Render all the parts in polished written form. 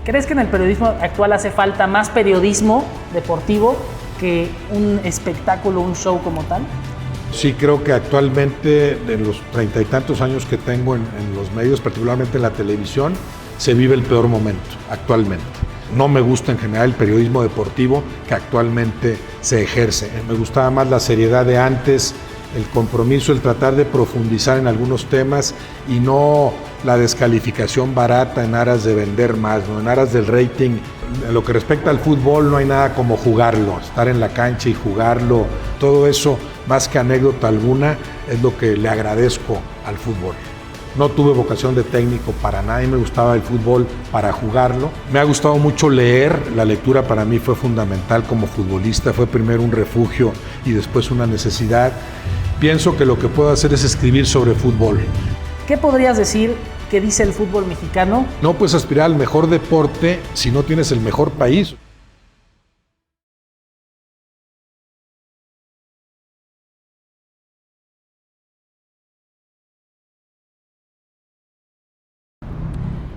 ¿Crees que en el periodismo actual hace falta más periodismo deportivo que un espectáculo, un show como tal? Sí, creo que actualmente, en los 30 y tantos años que tengo en los medios, particularmente en la televisión, se vive el peor momento actualmente. No me gusta en general el periodismo deportivo que actualmente se ejerce. Me gustaba más la seriedad de antes, el compromiso, el tratar de profundizar en algunos temas y no la descalificación barata en aras de vender más, ¿no? En aras del rating. En lo que respecta al fútbol, no hay nada como jugarlo, estar en la cancha y jugarlo. Todo eso, más que anécdota alguna, es lo que le agradezco al fútbol. No tuve vocación de técnico para nada y me gustaba el fútbol para jugarlo. Me ha gustado mucho leer, la lectura para mí fue fundamental como futbolista, fue primero un refugio y después una necesidad. Pienso que lo que puedo hacer es escribir sobre fútbol. ¿Qué podrías decir que dice el fútbol mexicano? No puedes aspirar al mejor deporte si no tienes el mejor país.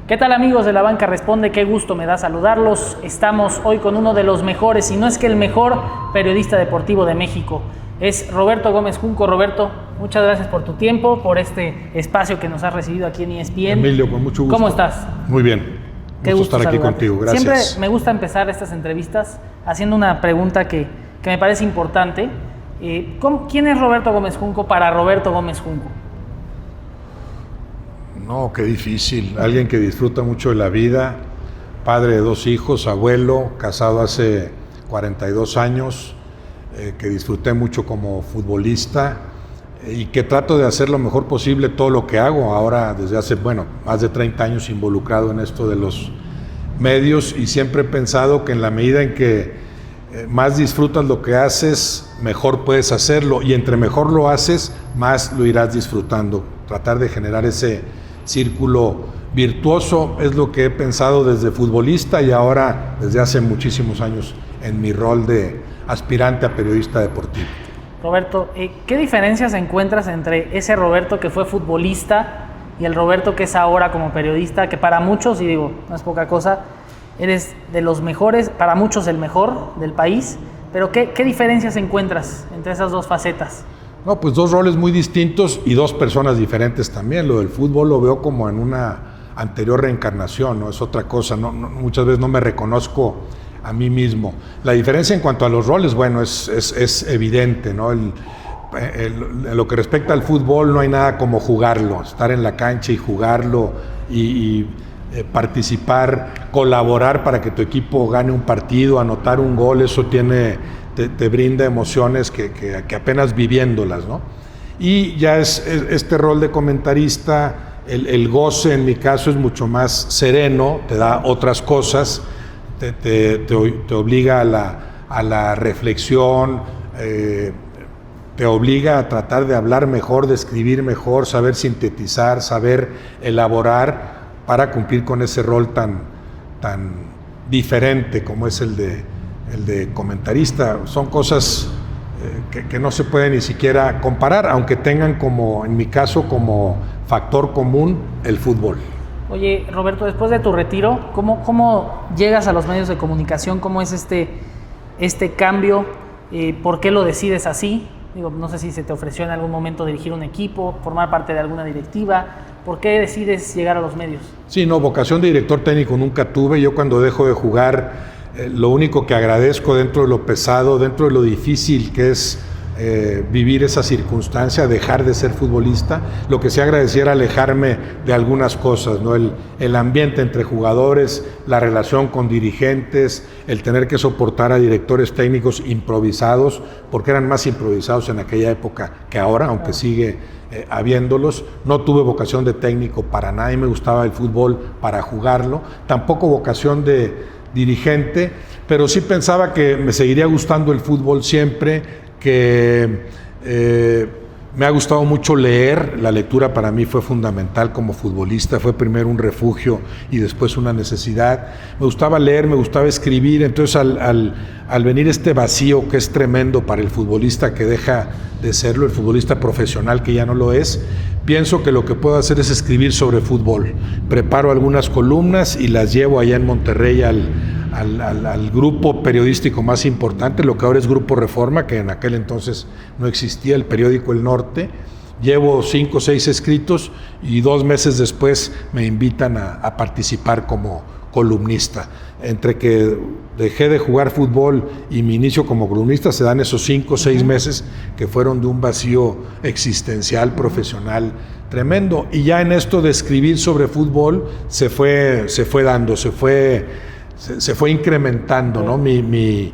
¿Qué tal, amigos de La Banca Responde? Qué gusto me da saludarlos. Estamos hoy con uno de los mejores, si no es que el mejor periodista deportivo de México. Es Roberto Gómez Junco. Roberto, muchas gracias por tu tiempo, por este espacio que nos has recibido aquí en ESPN. Emilio, con mucho gusto. ¿Cómo estás? Muy bien. Qué gusto estar aquí saludarte. contigo. Gracias. Siempre me gusta empezar estas entrevistas haciendo una pregunta que me parece importante. ¿Quién es Roberto Gómez Junco para Roberto Gómez Junco? No, qué difícil. Alguien que disfruta mucho de la vida, padre de 2 hijos, abuelo, casado hace 42 años, que disfruté mucho como futbolista y que trato de hacer lo mejor posible todo lo que hago. Ahora, desde hace, más de 30 años involucrado en esto de los medios y siempre he pensado que en la medida en que más disfrutas lo que haces, mejor puedes hacerlo y entre mejor lo haces, más lo irás disfrutando. Tratar de generar ese círculo virtuoso es lo que he pensado desde futbolista y ahora desde hace muchísimos años en mi rol de aspirante a periodista deportivo. Roberto, ¿qué diferencias encuentras entre ese Roberto que fue futbolista y el Roberto que es ahora como periodista, que para muchos, y digo, no es poca cosa, eres de los mejores, para muchos el mejor del país, pero ¿qué diferencias encuentras entre esas dos facetas? No, pues 2 roles muy distintos y 2 personas diferentes también. Lo del fútbol lo veo como en una anterior reencarnación, ¿no? Es otra cosa, muchas veces no me reconozco a mí mismo. La diferencia en cuanto a los roles, es evidente, ¿no? En lo que respecta al fútbol no hay nada como jugarlo, estar en la cancha y jugarlo y participar, colaborar para que tu equipo gane un partido, anotar un gol, eso te brinda emociones que apenas viviéndolas, ¿no? Y ya es este rol de comentarista, el goce en mi caso es mucho más sereno, te da otras cosas, te obliga a la reflexión, te obliga a tratar de hablar mejor, de escribir mejor, saber sintetizar, saber elaborar para cumplir con ese rol tan diferente como es el de comentarista. Son cosas que no se puede ni siquiera comparar, aunque tengan como, en mi caso, como factor común el fútbol. Oye, Roberto, después de tu retiro, ¿cómo llegas a los medios de comunicación? ¿Cómo es este cambio? ¿Por qué lo decides así? Digo, no sé si se te ofreció en algún momento dirigir un equipo, formar parte de alguna directiva. ¿Por qué decides llegar a los medios? Sí, no, vocación de director técnico nunca tuve. Yo cuando dejo de jugar, lo único que agradezco dentro de lo pesado, dentro de lo difícil que es vivir esa circunstancia, dejar de ser futbolista, lo que sí agradecí era alejarme de algunas cosas, ¿no? El ambiente entre jugadores, la relación con dirigentes, el tener que soportar a directores técnicos improvisados, porque eran más improvisados en aquella época que ahora, aunque sigue habiéndolos. No tuve vocación de técnico para nada y me gustaba el fútbol para jugarlo, tampoco vocación de dirigente, pero sí pensaba que me seguiría gustando el fútbol siempre, que me ha gustado mucho leer. La lectura para mí fue fundamental como futbolista, fue primero un refugio y después una necesidad. Me gustaba leer, me gustaba escribir, entonces al venir este vacío que es tremendo para el futbolista que deja de serlo, el futbolista profesional que ya no lo es, pienso que lo que puedo hacer es escribir sobre fútbol. Preparo algunas columnas y las llevo allá en Monterrey al grupo periodístico más importante, lo que ahora es Grupo Reforma, que en aquel entonces no existía, el periódico El Norte. Llevo 5 o 6 escritos y 2 meses después me invitan a participar como columnista. Entre que dejé de jugar fútbol y mi inicio como columnista se dan esos 5 o 6 meses que fueron de un vacío existencial, profesional tremendo. Y ya en esto de escribir sobre fútbol se fue incrementando, ¿no? Mi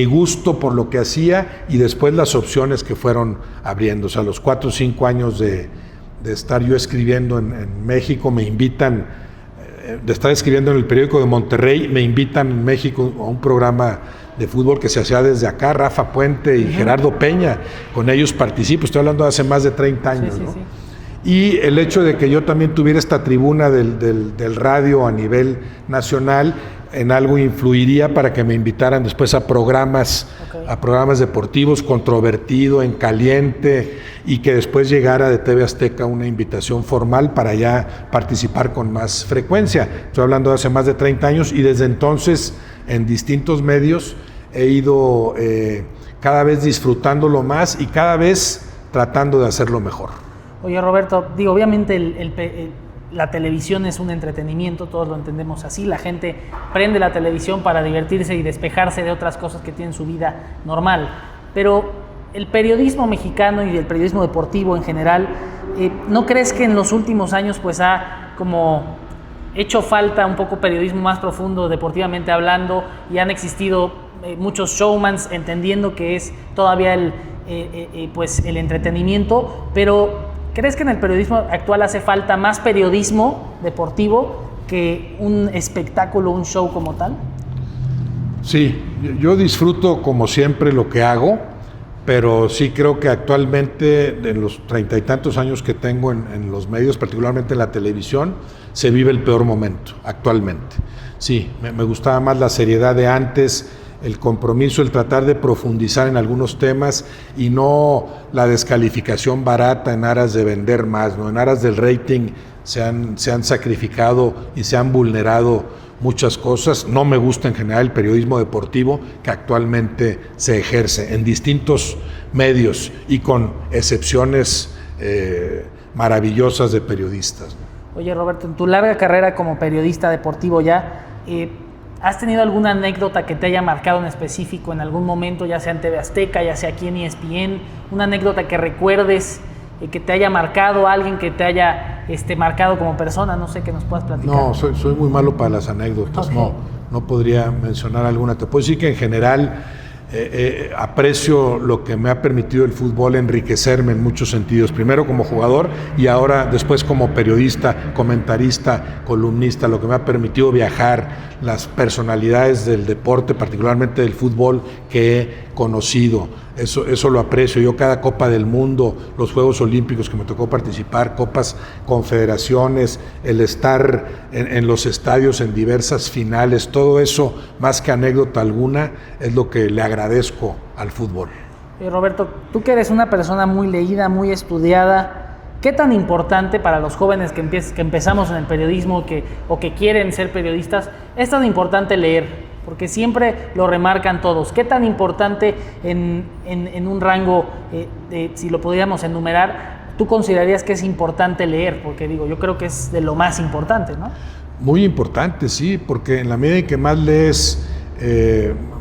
gusto por lo que hacía y después las opciones que fueron abriendo. O sea, a los 4 o 5 años de estar yo escribiendo en México, me invitan, de estar escribiendo en el periódico de Monterrey, me invitan en México a un programa de fútbol que se hacía desde acá, Rafa Puente y Gerardo Peña, con ellos participo, estoy hablando de hace más de 30 años, sí, ¿no? sí. Y el hecho de que yo también tuviera esta tribuna del radio a nivel nacional, en algo influiría para que me invitaran después a programas deportivos, Controvertido, En Caliente, y que después llegara de TV Azteca una invitación formal para ya participar con más frecuencia. Estoy hablando de hace más de 30 años y desde entonces en distintos medios he ido cada vez disfrutándolo más y cada vez tratando de hacerlo mejor. Oye, Roberto, digo, obviamente la televisión es un entretenimiento, todos lo entendemos así, la gente prende la televisión para divertirse y despejarse de otras cosas que tienen su vida normal, pero el periodismo mexicano y el periodismo deportivo en general, ¿no crees que en los últimos años pues ha como hecho falta un poco periodismo más profundo deportivamente hablando y han existido muchos showmans entendiendo que es todavía el entretenimiento, pero ¿crees que en el periodismo actual hace falta más periodismo deportivo que un espectáculo, un show como tal? Sí, yo disfruto como siempre lo que hago, pero sí creo que actualmente, en los 30 y tantos años que tengo en los medios, particularmente en la televisión, se vive el peor momento actualmente. Sí, me gustaba más la seriedad de antes, el compromiso, el tratar de profundizar en algunos temas y no la descalificación barata en aras de vender más, ¿no? En aras del rating se han sacrificado y se han vulnerado muchas cosas. No me gusta en general el periodismo deportivo que actualmente se ejerce en distintos medios y con excepciones maravillosas de periodistas, ¿no? Oye, Roberto, en tu larga carrera como periodista deportivo ya, ¿has tenido alguna anécdota que te haya marcado en específico en algún momento, ya sea en TV Azteca, ya sea aquí en ESPN? Una anécdota que recuerdes, que te haya marcado, alguien que te haya marcado como persona, no sé, que nos puedas platicar. No, soy muy malo para las anécdotas, Okay. No podría mencionar alguna. Te puedo decir que en general aprecio lo que me ha permitido el fútbol enriquecerme en muchos sentidos, primero como jugador y ahora después como periodista, comentarista, columnista, lo que me ha permitido viajar, las personalidades del deporte, particularmente del fútbol que he conocido, eso lo aprecio. Yo cada Copa del Mundo, los Juegos Olímpicos que me tocó participar, Copas Confederaciones, el estar en los estadios en diversas finales, todo eso, más que anécdota alguna, es lo que le agradezco al fútbol. Roberto, tú que eres una persona muy leída, muy estudiada, ¿qué tan importante para los jóvenes que empezamos en el periodismo o que quieren ser periodistas, es tan importante leer? Porque siempre lo remarcan todos. ¿Qué tan importante en un rango, si lo podríamos enumerar, tú considerarías que es importante leer? Porque digo, yo creo que es de lo más importante, ¿no? Muy importante, sí, porque en la medida en que más lees,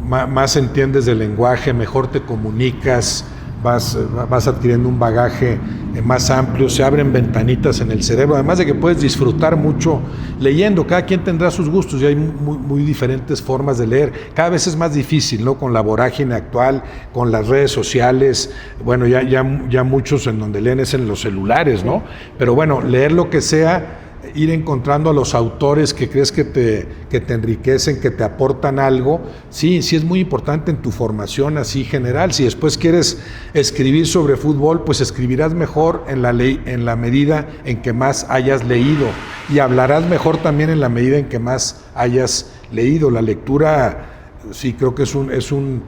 más entiendes del lenguaje, mejor te comunicas, vas adquiriendo un bagaje más amplio, se abren ventanitas en el cerebro, además de que puedes disfrutar mucho leyendo. Cada quien tendrá sus gustos y hay muy diferentes formas de leer. Cada vez es más difícil, ¿no? Con la vorágine actual, con las redes sociales, bueno, ya muchos en donde leen es en los celulares, ¿no? Pero bueno, leer lo que sea, ir encontrando a los autores que crees que te enriquecen, que te aportan algo, sí es muy importante en tu formación así general. Si después quieres escribir sobre fútbol, pues escribirás mejor en la medida en que más hayas leído y hablarás mejor también en la medida en que más hayas leído. La lectura, sí creo que es un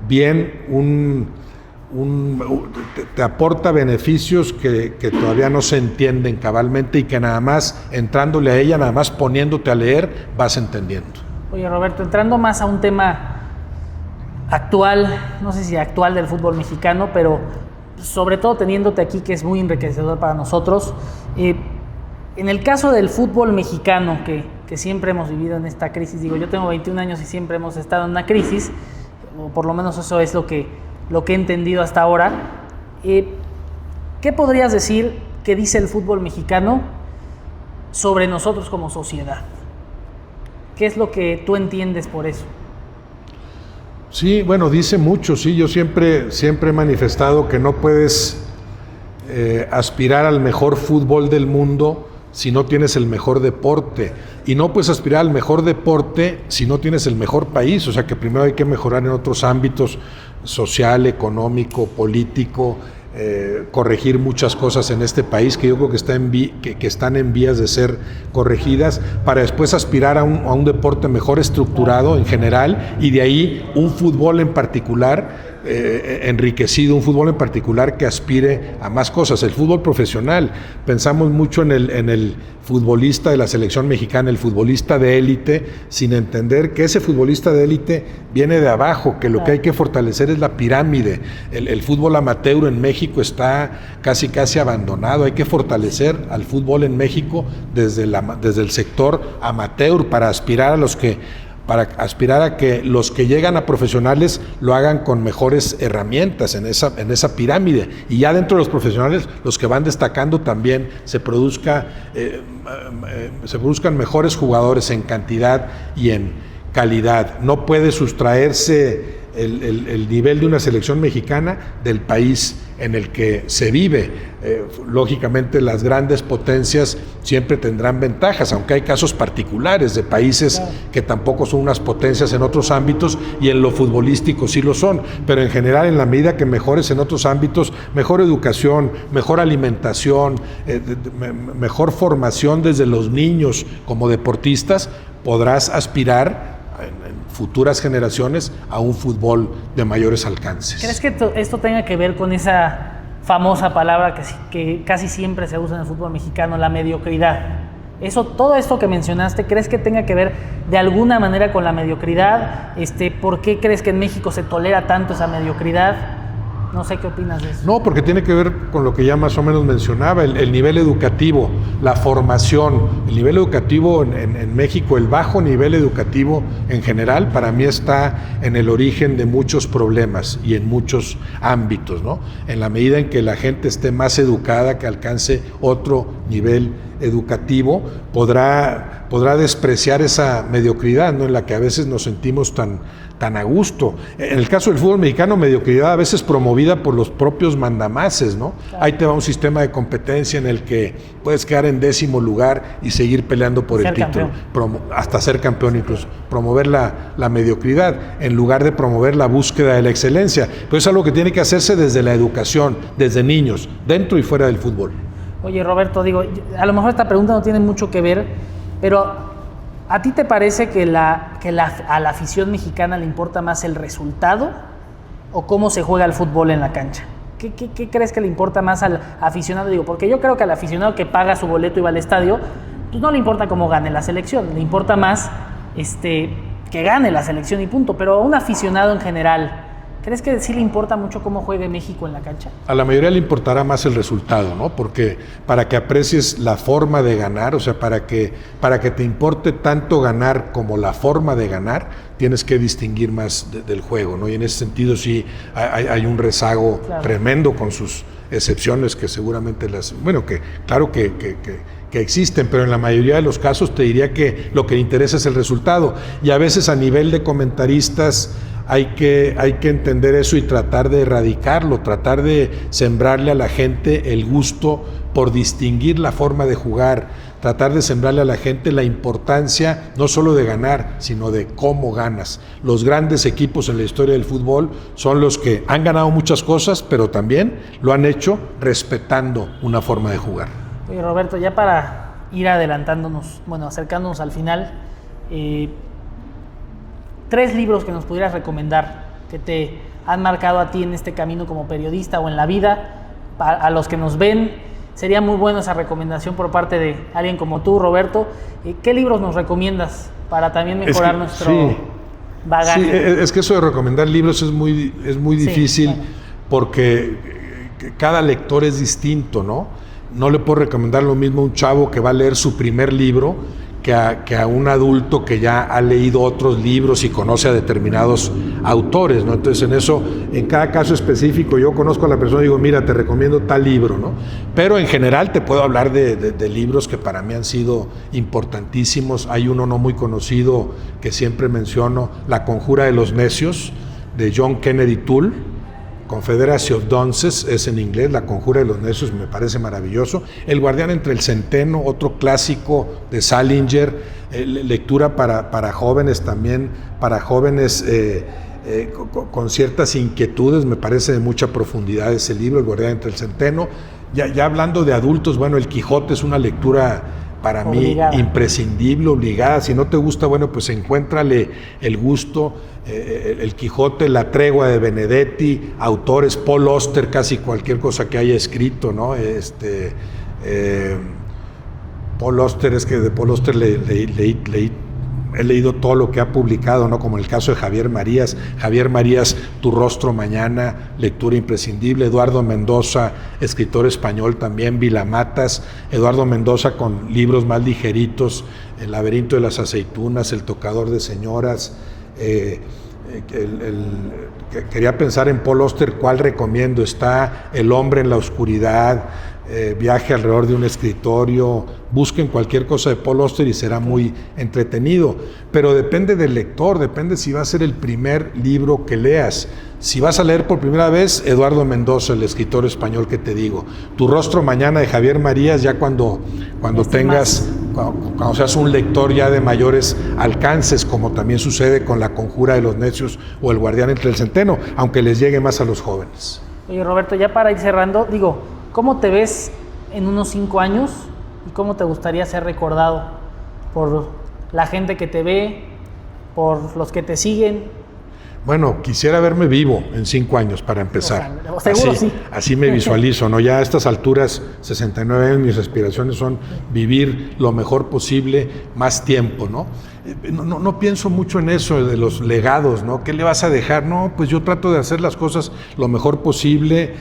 bien, te aporta beneficios que todavía no se entienden cabalmente y que nada más entrándole a ella, nada más poniéndote a leer, vas entendiendo. Oye, Roberto, entrando más a un tema actual, no sé si actual del fútbol mexicano, pero sobre todo teniéndote aquí, que es muy enriquecedor para nosotros. En el caso del fútbol mexicano, que siempre hemos vivido en esta crisis, digo, yo tengo 21 años y siempre hemos estado en una crisis, o por lo menos eso es lo que he entendido hasta ahora. ¿Qué podrías decir que dice el fútbol mexicano sobre nosotros como sociedad? ¿Qué es lo que tú entiendes por eso? Sí, bueno, dice mucho, sí. Yo siempre he manifestado que no puedes aspirar al mejor fútbol del mundo si no tienes el mejor deporte. Y no puedes aspirar al mejor deporte si no tienes el mejor país. O sea que primero hay que mejorar en otros ámbitos, social, económico, político, corregir muchas cosas en este país que yo creo que están en vías de ser corregidas, para después aspirar a un deporte mejor estructurado en general, y de ahí un fútbol en particular enriquecido, un fútbol en particular que aspire a más cosas. El fútbol profesional, pensamos mucho en el futbolista de la selección mexicana, el futbolista de élite, sin entender que ese futbolista de élite viene de abajo, que lo que hay que fortalecer es la pirámide. El fútbol amateur en México está casi abandonado. Hay que fortalecer al fútbol en México desde el sector amateur para aspirar a que los que llegan a profesionales lo hagan con mejores herramientas en esa pirámide, y ya dentro de los profesionales, los que van destacando también se produzcan mejores jugadores en cantidad y en calidad. No puede sustraerse el nivel de una selección mexicana del país en el que se vive. Lógicamente las grandes potencias siempre tendrán ventajas, aunque hay casos particulares de países que tampoco son unas potencias en otros ámbitos, y en lo futbolístico sí lo son, pero en general, en la medida que mejores en otros ámbitos, mejor educación, mejor alimentación, mejor formación desde los niños como deportistas, podrás aspirar en futuras generaciones a un fútbol de mayores alcances. ¿Crees que esto tenga que ver con esa famosa palabra que casi siempre se usa en el fútbol mexicano, la mediocridad? Todo esto que mencionaste, ¿crees que tenga que ver de alguna manera con la mediocridad? ¿Por qué crees que en México se tolera tanto esa mediocridad? No sé qué opinas de eso. No, porque tiene que ver con lo que ya más o menos mencionaba, el nivel educativo, la formación. El nivel educativo en México, el bajo nivel educativo en general, para mí está en el origen de muchos problemas y en muchos ámbitos, ¿no? En la medida en que la gente esté más educada, que alcance otro nivel educativo, podrá despreciar esa mediocridad, ¿no?, en la que a veces nos sentimos tan a gusto. En el caso del fútbol mexicano, mediocridad a veces promovida por los propios mandamases, ¿no? Claro. Ahí te va un sistema de competencia en el que puedes quedar en 10º lugar y seguir peleando por el título, hasta ser campeón incluso. Promover la mediocridad en lugar de promover la búsqueda de la excelencia. Pero es algo que tiene que hacerse desde la educación, desde niños, dentro y fuera del fútbol. Oye, Roberto, a lo mejor esta pregunta no tiene mucho que ver, pero ¿a ti te parece que a la afición mexicana le importa más el resultado o cómo se juega el fútbol en la cancha? ¿Qué crees que le importa más al aficionado? Porque yo creo que al aficionado que paga su boleto y va al estadio, pues no le importa cómo gane la selección, le importa más que gane la selección y punto. Pero a un aficionado en general, ¿crees que sí le importa mucho cómo juegue México en la cancha? A la mayoría le importará más el resultado, ¿no? Porque para que aprecies la forma de ganar, o sea, para que te importe tanto ganar como la forma de ganar, tienes que distinguir más del juego, ¿no? Y en ese sentido sí hay un rezago tremendo, con sus excepciones que seguramente que existen, pero en la mayoría de los casos te diría que lo que le interesa es el resultado. Y a veces a nivel de comentaristas hay que entender eso y tratar de erradicarlo, tratar de sembrarle a la gente el gusto por distinguir la forma de jugar, tratar de sembrarle a la gente la importancia no solo de ganar, sino de cómo ganas. Los grandes equipos en la historia del fútbol son los que han ganado muchas cosas, pero también lo han hecho respetando una forma de jugar. Oye, Roberto, ya para ir acercándonos al final, 3 libros que nos pudieras recomendar, que te han marcado a ti en este camino como periodista o en la vida, a los que nos ven. Sería muy buena esa recomendación por parte de alguien como tú, Roberto. ¿Qué libros nos recomiendas para también mejorar nuestro bagaje? Sí, es que eso de recomendar libros es muy difícil, bueno, porque cada lector es distinto, ¿no? No le puedo recomendar lo mismo a un chavo que va a leer su primer libro que a un adulto que ya ha leído otros libros y conoce a determinados autores, ¿no? Entonces, en cada caso específico, yo conozco a la persona y digo, mira, te recomiendo tal libro, ¿no? Pero en general te puedo hablar de libros que para mí han sido importantísimos. Hay uno no muy conocido que siempre menciono, La conjura de los necios, de John Kennedy Toole. Confederacy of Dunces es en inglés, La conjura de los necios, me parece maravilloso. El guardián entre el centeno, otro clásico de Salinger, lectura para jóvenes también, para jóvenes con ciertas inquietudes, me parece de mucha profundidad ese libro, El guardián entre el centeno. Ya hablando de adultos, bueno, El Quijote es una lectura para obligada. Mí imprescindible, obligada. Si no te gusta, bueno, pues encuéntrale el gusto. El Quijote, La tregua de Benedetti, autores, Paul Auster, casi cualquier cosa que haya escrito, ¿no? Paul Auster, es que de Paul Auster he leído todo lo que ha publicado, ¿no? Como el caso de Javier Marías, Tu rostro mañana, lectura imprescindible. Eduardo Mendoza, escritor español también, Vilamatas, Eduardo Mendoza con libros más ligeritos, El laberinto de las aceitunas, El tocador de señoras. Quería pensar en Paul Auster, ¿cuál recomiendo? Está El hombre en la oscuridad, Viaje alrededor de un escritorio. Busquen cualquier cosa de Paul Auster y será muy entretenido, pero depende del lector, depende si va a ser el primer libro que leas. Si vas a leer por primera vez, Eduardo Mendoza, el escritor español que te digo. Tu rostro mañana, de Javier Marías, ya cuando seas un lector ya de mayores alcances, como también sucede con La conjura de los necios o El guardián entre el centeno, aunque les llegue más a los jóvenes. Oye, Roberto, ya para ir cerrando, ¿cómo te ves en unos 5 años y cómo te gustaría ser recordado por la gente que te ve, por los que te siguen? Bueno, quisiera verme vivo en 5 años para empezar. O sea, seguro sí. Así me visualizo, ¿no? Ya a estas alturas, 69 años, mis aspiraciones son vivir lo mejor posible, más tiempo, ¿no? No pienso mucho en eso de los legados, ¿no? ¿Qué le vas a dejar? No, pues yo trato de hacer las cosas lo mejor posible.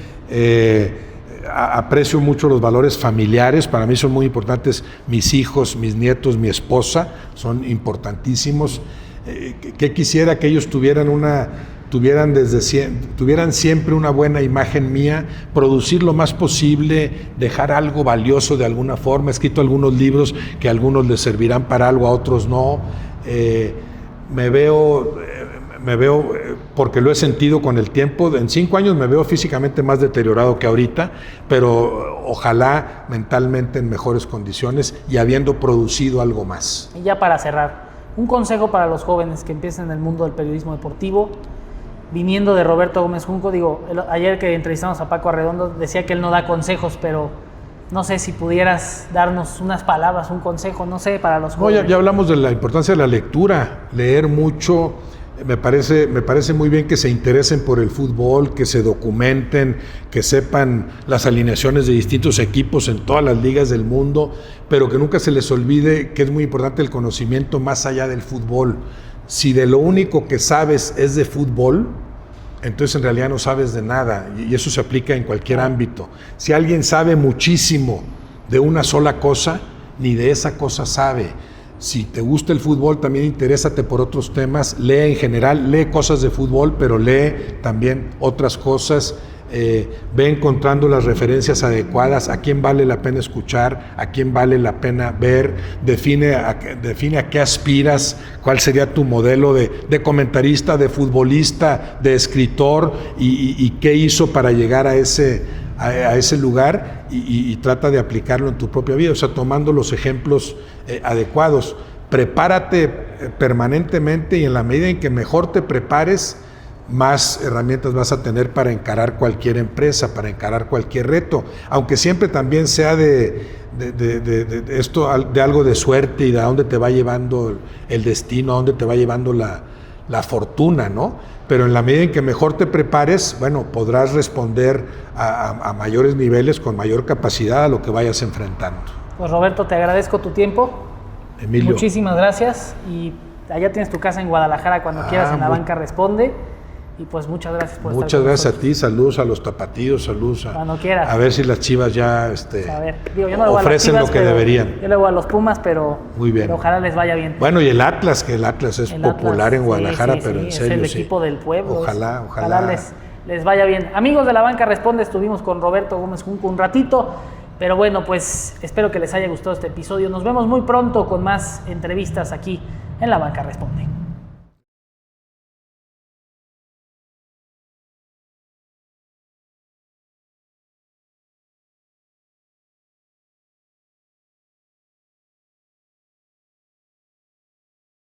Aprecio mucho los valores familiares, para mí son muy importantes mis hijos, mis nietos, mi esposa, son importantísimos. Que quisiera que ellos tuvieran siempre una buena imagen mía, producir lo más posible, dejar algo valioso de alguna forma. He escrito algunos libros que a algunos les servirán para algo, a otros no. Me veo, porque lo he sentido con el tiempo, en 5 años me veo físicamente más deteriorado que ahorita, pero ojalá mentalmente en mejores condiciones y habiendo producido algo más. Y ya para cerrar, un consejo para los jóvenes que empiecen en el mundo del periodismo deportivo, viniendo de Roberto Gómez Junco. Ayer que entrevistamos a Paco Arredondo, decía que él no da consejos, pero no sé si pudieras darnos unas palabras, un consejo, no sé, para los jóvenes. Ya hablamos de la importancia de la lectura, leer mucho. Me parece muy bien que se interesen por el fútbol, que se documenten, que sepan las alineaciones de distintos equipos en todas las ligas del mundo, pero que nunca se les olvide que es muy importante el conocimiento más allá del fútbol. Si de lo único que sabes es de fútbol, entonces en realidad no sabes de nada, y eso se aplica en cualquier ámbito. Si alguien sabe muchísimo de una sola cosa, ni de esa cosa sabe. Si te gusta el fútbol, también interésate por otros temas, lee en general, lee cosas de fútbol, pero lee también otras cosas, ve encontrando las referencias adecuadas, a quién vale la pena escuchar, a quién vale la pena ver, define a qué aspiras, cuál sería tu modelo de comentarista, de futbolista, de escritor, y qué hizo para llegar a ese lugar, y trata de aplicarlo en tu propia vida, o sea, tomando los ejemplos adecuados. Prepárate permanentemente, y en la medida en que mejor te prepares, más herramientas vas a tener para encarar cualquier empresa, para encarar cualquier reto, aunque siempre también sea de algo de suerte y de a dónde te va llevando el destino, a dónde te va llevando la la fortuna, ¿no? Pero en la medida en que mejor te prepares, bueno, podrás responder a mayores niveles, con mayor capacidad a lo que vayas enfrentando. Pues Roberto, te agradezco tu tiempo. Emilio. Muchísimas gracias y allá tienes tu casa en Guadalajara cuando quieras, en La Banca Responde. Y pues muchas gracias por estar con Muchas gracias nosotros. a ti, saludos a los tapatíos, saludos Cuando quieras. a ver si las Chivas ya A ver, digo, yo no le voy a las ofrecen Chivas, lo que pero deberían. Yo le voy a los Pumas, pero, Muy bien. pero ojalá les vaya bien. Bueno, y el Atlas, que el Atlas es El popular Atlas, en Guadalajara, sí, pero en es serio, el sí. equipo del pueblo. Ojalá. Les vaya bien. Amigos de La Banca Responde, estuvimos con Roberto Gómez Junco un ratito, pero bueno, pues espero que les haya gustado este episodio. Nos vemos muy pronto con más entrevistas aquí en La Banca Responde.